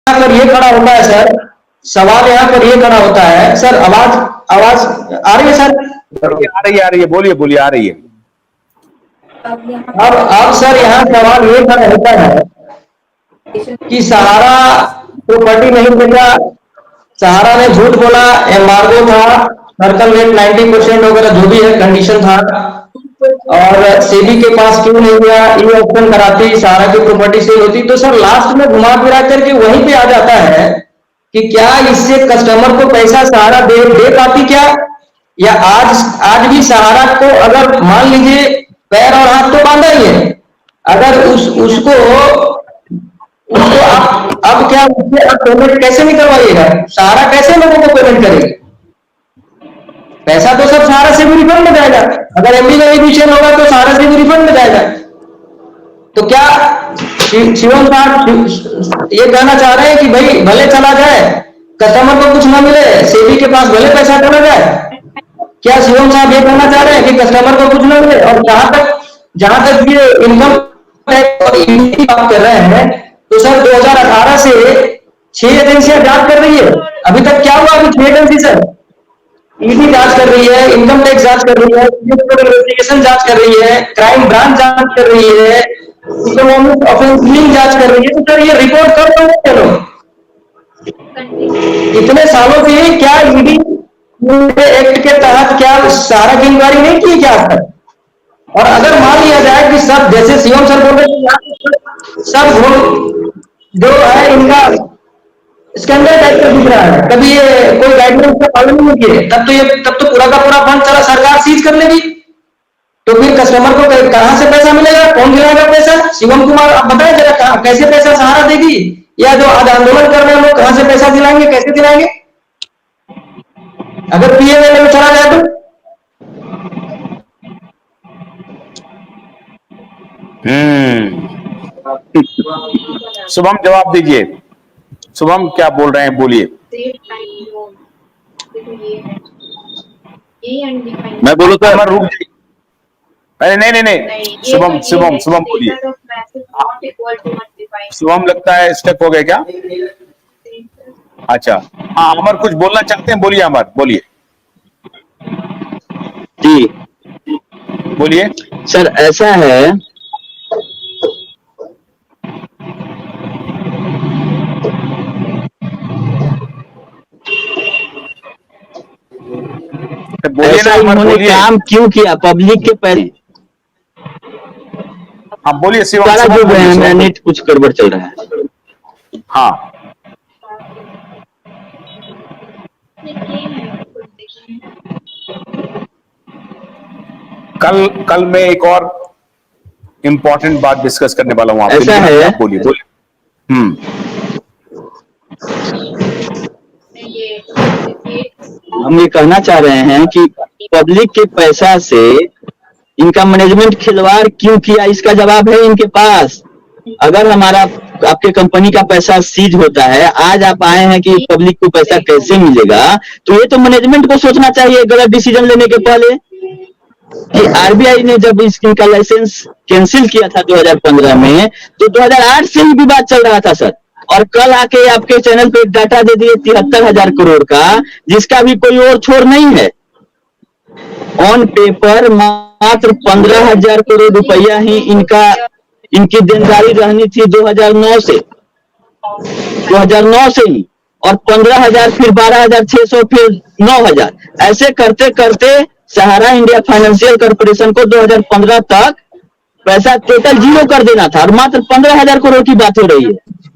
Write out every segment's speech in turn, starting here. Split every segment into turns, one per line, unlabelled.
यहाँ पर ये खड़ा होता है सर, सवाल यहाँ पर ये खड़ा होता है सर, आवाज आवाज आ रही है सर?
आ रही है, बोलिए बोलिए, आ रही है।
अब सर यहाँ सवाल ये खड़ा होता है कि सहारा प्रॉपर्टी नहीं मिला, सहारा ने झूठ बोला, एम्बार्गो था, सर्कल रेट 90% वगैरह जो भी है कंडीशन था, और सेबी के पास क्यों नहीं गया, ये ऑप्शन कराती, सहारा की प्रॉपर्टी सेल होती। तो सर लास्ट में घुमा फिरा करके वहीं पे आ जाता है कि क्या इससे कस्टमर को पैसा सहारा दे पाती क्या, या आज भी सहारा को अगर मान लीजिए पैर और हाथ तो बांधा ही है, अगर उसको आप अब क्या उससे अब पेमेंट कैसे नहीं करवाइएगा, सहारा कैसे लोगों को पेमेंट करेगी? पैसा तो सब सहारा से भी रिफंड में जाएगा, अगर एमडी का एडिशन होगा तो सहारा से भी रिफंड में जाएगा। तो क्या शिवम साहब ये कहना चाह रहे हैं कि भाई भले चला जाए, कस्टमर को कुछ ना मिले, सेबी के पास भले पैसा चला जाए? क्या शिवम साहब ये कहना चाह रहे हैं कि कस्टमर को कुछ ना मिले? और जहां तक ये इनकम टैक्स और ईडी की बात कर रहे हैं, तो सर 2018 से 6 एजेंसियां जांच कर रही है, अभी तक क्या हुआ? अभी 6 एजेंसी सर ईडी जांच कर रही है, इनकम टैक्स जांच कर रही है, इन्वेस्टिगेशन जांच कर रही है, क्राइम ब्रांच जांच कर रही है, इकोनॉमिक ऑफेंसिंग जांच कर रही है। तो सर ये रिपोर्ट कर दो चलो, इतने सालों से क्या ईडी एक्ट के तहत क्या सहारा की इंक्वायरी नहीं की क्या आज तक? और अगर मान लिया जाए कि सब जैसे सीएम सर बोल रहे हैं सब जो है इनका स्कैंडल टाइप का दिख रहा है, कभी ये कोई गाइडलाइंस का पालन नहीं किए, तब तो पूरा का पूरा फंड चला सरकार सीज कर लेगी। तो फिर कस्टमर को कहां से पैसा मिलेगा, कौन दिलाएगा पैसा? शिवम कुमार आप बताएं जरा, कैसे पैसा सहारा देगी, या जो आज आंदोलन कर रहे हैं लोग कहां से पैसा दिलाएंगे, कैसे दिलाएंगे अगर पीएमएल में चला जाए तो?
शुभम जवाब दीजिए, शुभम क्या बोल रहे हैं, बोलिए।
मैं बोलूं तो
रुक जाइए, अरे नहीं शुभम शुभम शुभम बोलिए। शुभम लगता है स्टक हो गए क्या? अच्छा हाँ, अमर कुछ बोलना चाहते हैं, बोलिए अमर, बोलिए
जी।
बोलिए
सर ऐसा है, ऐसा इन्होंने काम क्यों किया पब्लिक के पैसे?
हाँ बोलिए शिवम।
सारा जो है नेट कुछ गड़बड़ चल रहा है।
हाँ कल मैं एक और इम्पोर्टेंट बात डिस्कस करने वाला हूँ।
ऐसा है,
बोलिए
हम ये कहना चाह रहे हैं कि पब्लिक के पैसा से इनका मैनेजमेंट खिलवाड़ क्यों किया, इसका जवाब है इनके पास। अगर हमारा आपके कंपनी का पैसा सीज होता है, आज आप आए हैं कि पब्लिक को पैसा कैसे मिलेगा, तो ये तो मैनेजमेंट को सोचना चाहिए गलत डिसीजन लेने के पहले। कि आरबीआई ने जब इनका लाइसेंस कैंसिल किया था 2015 में, तो 2008 से ही विवाद चल रहा था सर, और कल आके आपके चैनल पे डाटा दे दिए 73,000 करोड़ का, जिसका भी कोई और छोर नहीं है। ऑन पेपर मात्र 15,000 करोड़ रुपया ही इनकी देनदारी रहनी थी 2009 से ही, और 15,000 फिर 12,600 फिर 9,000, ऐसे करते करते सहारा इंडिया फाइनेंशियल कॉर्पोरेशन को 2015 तक पैसा टोटल जीरो कर देना था, और मात्र 15,000 करोड़ की बात हो रही है।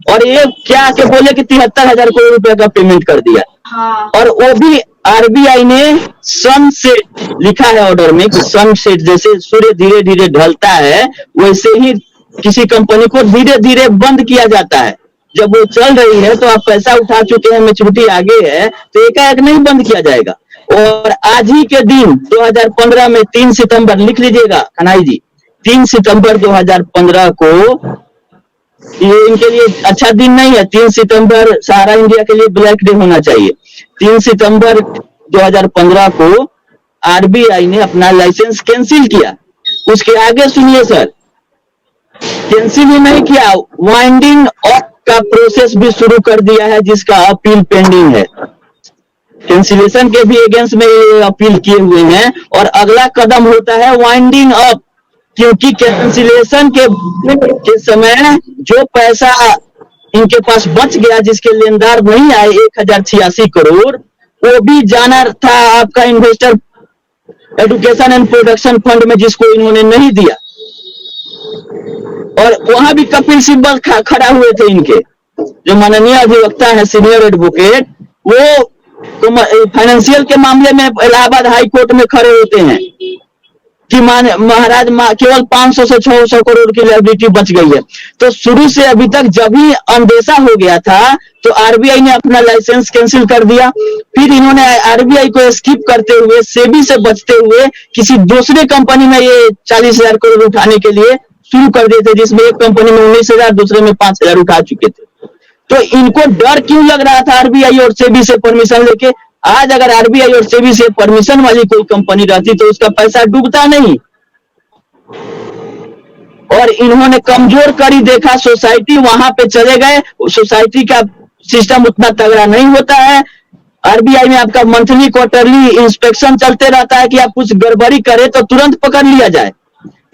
और ये क्या आके बोले कि 73,000 करोड़ रुपए का पेमेंट कर दिया। हाँ। और वो भी आरबीआई ने सनसेट लिखा है ऑर्डर में कि सनसेट, जैसे सूर्य धीरे धीरे ढलता है वैसे ही किसी कंपनी को धीरे धीरे बंद किया जाता है। जब वो चल रही है तो आप पैसा उठा चुके हैं, मैच्योरिटी आगे है, तो एकाएक नहीं बंद किया जाएगा। और आज ही के दिन 2015 में 3 सितंबर लिख लीजिएगा कन्हई जी, 3 सितंबर 2015 को, ये इनके लिए अच्छा दिन नहीं है। 3 सितंबर सहारा इंडिया के लिए ब्लैक डे होना चाहिए। 3 सितंबर 2015 को आरबीआई ने अपना लाइसेंस कैंसिल किया। उसके आगे सुनिए सर, कैंसिल ही नहीं किया, वाइंडिंग ऑफ का प्रोसेस भी शुरू कर दिया है, जिसका अपील पेंडिंग है। कैंसिलेशन के भी अगेंस्ट में ये अपील किए हुए हैं, और अगला कदम होता है वाइंडिंग अप, क्योंकि कैंसिलेशन के समय जो पैसा इनके पास बच गया, जिसके लेनदार नहीं आए 1086 करोड़, वो भी जाना था आपका investor education and production fund में, जिसको इन्होंने नहीं दिया। और वहां भी कपिल सिब्बल खड़ा हुए थे, इनके जो माननीय अधिवक्ता है, सीनियर एडवोकेट, वो फाइनेंशियल के मामले में इलाहाबाद हाई कोर्ट में खड़े होते हैं कि महाराज केवल 500 से 600 करोड़ की लायबिलिटी बच गई है। तो शुरू से अभी तक जब भी अंदेशा हो गया था, तो आरबीआई ने अपना लाइसेंस कैंसिल कर दिया। फिर इन्होंने आरबीआई को स्किप करते हुए, सेबी से बचते हुए, किसी दूसरे कंपनी में ये 40,000 करोड़ उठाने के लिए शुरू कर दिए थे, जिसमें एक कंपनी में 19,000, दूसरे में 5,000 उठा चुके थे। तो इनको डर क्यों लग रहा था आरबीआई और सेबी से परमिशन लेके? आज अगर आरबीआई और सेबी से परमिशन वाली कोई कंपनी रहती तो उसका पैसा डूबता नहीं। और इन्होंने कमजोर करी देखा, सोसाइटी वहां पे चले गए। सोसाइटी का सिस्टम उतना तगड़ा नहीं होता है। आरबीआई में आपका मंथली क्वार्टरली इंस्पेक्शन चलते रहता है कि आप कुछ गड़बड़ी करें तो तुरंत पकड़ लिया जाए।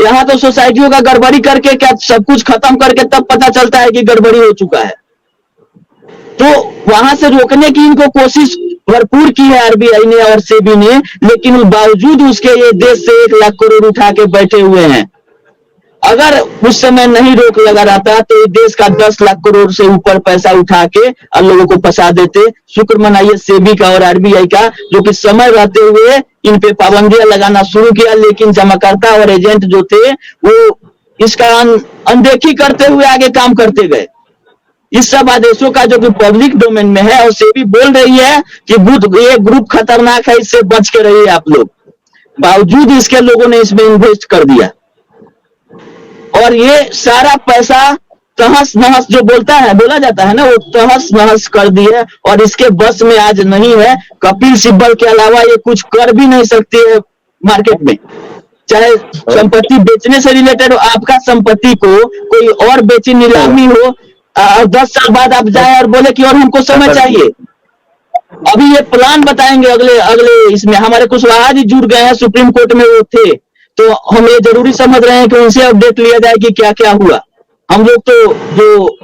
यहाँ तो सोसाइटियों का गड़बड़ी करके क्या सब कुछ खत्म करके तब पता चलता है कि गड़बड़ी हो चुका है। तो वहां से रोकने की इनको कोशिश भरपूर की है आरबीआई ने और सेबी ने, लेकिन बावजूद उसके ये देश से 1 लाख करोड़ उठा के बैठे हुए हैं। अगर उस समय नहीं रोक लगा रहता तो ये देश का 10 लाख करोड़ से ऊपर पैसा उठा के और लोगों को फंसा देते। शुक्र मनाइए सेबी का और आरबीआई का, जो कि समय रहते हुए इन पे पाबंदियां लगाना शुरू किया, लेकिन जमाकर्ता और एजेंट जो थे वो इसका अनदेखी करते हुए आगे काम करते गए। इस सब आदेशों का जो कि पब्लिक डोमेन में है, और सेबी बोल रही है कि ये ग्रुप खतरनाक है, इससे बच के रहिए आप लोग। बावजूद इसके लोगों ने इसमें इन्वेस्ट कर दिया, और ये सारा पैसा तहस नहस जो बोला जाता है ना, वो तहस नहस कर दिए, और इसके बस में आज नहीं है। कपिल सिब्बल के अलावा ये कुछ कर भी नहीं सकती है मार्केट में। चाहे संपत्ति बेचने से रिलेटेड हो, आपका संपत्ति को कोई और बेची, नीलामी हो, 10 साल बाद आप जाए और बोले कि और हमको समय चाहिए। अभी ये प्लान बताएंगे अगले इसमें। हमारे कुशवाहा जी जुड़ गए हैं, सुप्रीम कोर्ट में वो थे, तो हम ये जरूरी समझ रहे हैं कि उनसे अपडेट लिया जाए कि क्या क्या हुआ। हम लोग तो जो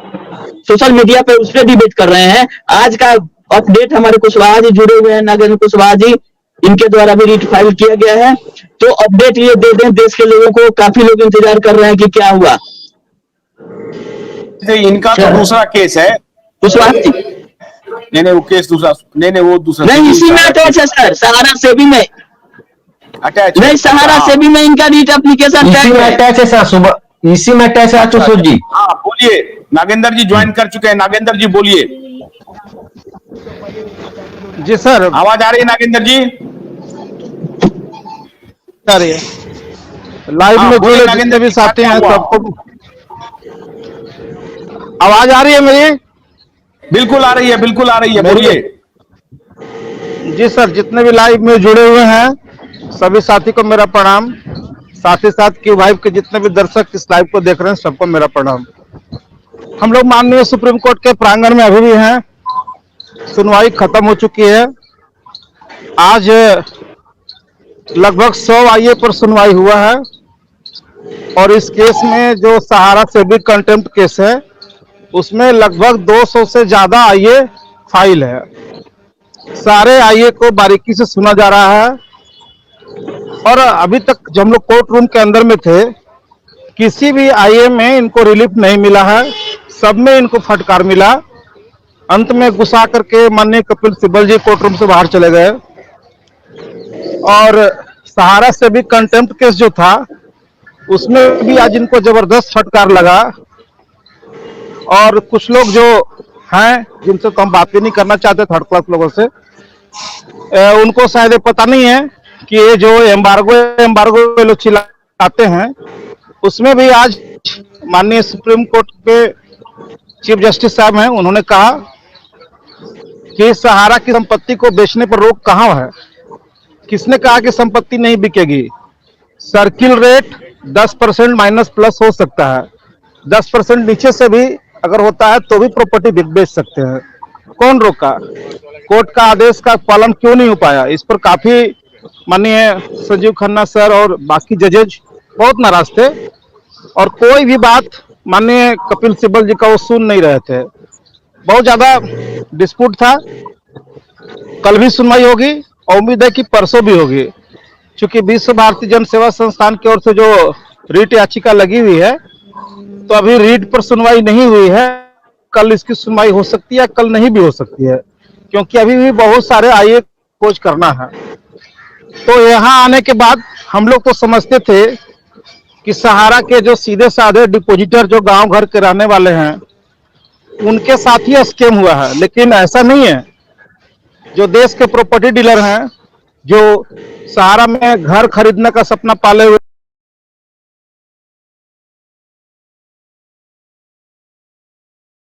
सोशल मीडिया पे उस पर डिबेट कर रहे हैं। आज का अपडेट हमारे कुशवाहा जी जुड़े हुए हैं, नागेंद्र कुशवाहा जी, इनके द्वारा भी रीट फाइल किया गया है। तो अपडेट ये दे दें देश के लोगों को। काफी लोग इंतजार कर रहे हैं कि क्या हुआ।
इनका तो दूसरा केस है
कुशवाहा जी,
नहीं वो केस दूसरा, नहीं वो दूसरा
नहीं, इसी में अटैच है सर, सहारा सेबी में
अटैच
नहीं, सहारा सेबी में इनका रीट एप्लीकेशन
इसी में अटैच है सर, सुबह इसी में अटैच है। अशोक जी,
हाँ बोलिए। नागेंद्र जी ज्वाइन कर चुके हैं, नागेंद्र जी बोलिए।
जी सर,
आवाज आ रही है नागेंद्र जी?
आ रही है। लाइव में जुड़े जितने भी साथी हैं सबको आवाज आ रही है मेरी?
बिल्कुल आ रही है, बिल्कुल आ रही है, बोलिए।
जी सर, जितने भी लाइव में जुड़े हुए हैं सभी साथी को मेरा प्रणाम। साथ ही साथ क्यू वाइब के जितने भी दर्शक इस लाइव को देख रहे हैं सबको मेरा प्रणाम। हम लोग माननीय सुप्रीम कोर्ट के प्रांगण में अभी भी हैं। सुनवाई खत्म हो चुकी है। आज लगभग 100 आईए पर सुनवाई हुआ है, और इस केस में जो सहारा सेबी कंटेम्प्ट केस है उसमें लगभग 200 से ज्यादा आईए फाइल है। सारे आईए को बारीकी से सुना जा रहा है, और अभी तक जब हम लोग कोर्ट रूम के अंदर में थे किसी भी आईए में इनको रिलीफ नहीं मिला है। सब में इनको फटकार मिला। अंत में गुस्सा करके माननीय कपिल सिब्बल जी कोर्ट रूम से बाहर चले गए, और सहारा से भी कंटेम्प्ट केस जो था उसमें भी आज इनको जबरदस्त फटकार लगा। और कुछ लोग जो हैं जिनसे तो हम बात भी नहीं करना चाहते, थर्ड क्लास लोगों से, उनको शायद पता नहीं है कि ये जो एम्बार्गो लोग चिल्लाते हैं उसमें भी आज माननीय सुप्रीम कोर्ट के चीफ जस्टिस साहब हैं, उन्होंने कहा कि सहारा की संपत्ति को बेचने पर रोक कहाँ है। किसने कहा कि संपत्ति नहीं बिकेगी? सर्किल रेट 10% माइनस प्लस हो सकता है, 10% नीचे से भी अगर होता है तो भी प्रॉपर्टी बेच सकते हैं। कौन रोका? कोर्ट का आदेश का पालन क्यों नहीं हो पाया? इस पर काफी माननीय संजीव खन्ना सर और बाकी जजेज बहुत नाराज थे और कोई भी बात माननीय कपिल सिब्बल जी का वो सुन नहीं रहे थे। बहुत ज्यादा डिस्प्यूट था। कल भी सुनवाई होगी और उम्मीद है कि परसों भी होगी, क्योंकि विश्व भारती जन सेवा संस्थान की ओर से जो रीट याचिका लगी हुई है, तो अभी रीट पर सुनवाई नहीं हुई है। कल इसकी सुनवाई हो सकती है, कल नहीं भी हो सकती है, क्योंकि अभी भी बहुत सारे आईए खोज करना है। तो यहाँ आने के बाद हम लोग तो समझते थे कि सहारा के जो सीधे साधे डिपोजिटर जो गांव घर के रहने वाले हैं उनके साथ ही स्कैम हुआ है, लेकिन ऐसा नहीं है। जो देश के प्रॉपर्टी डीलर हैं, जो सहारा में घर खरीदने का सपना पाले हुए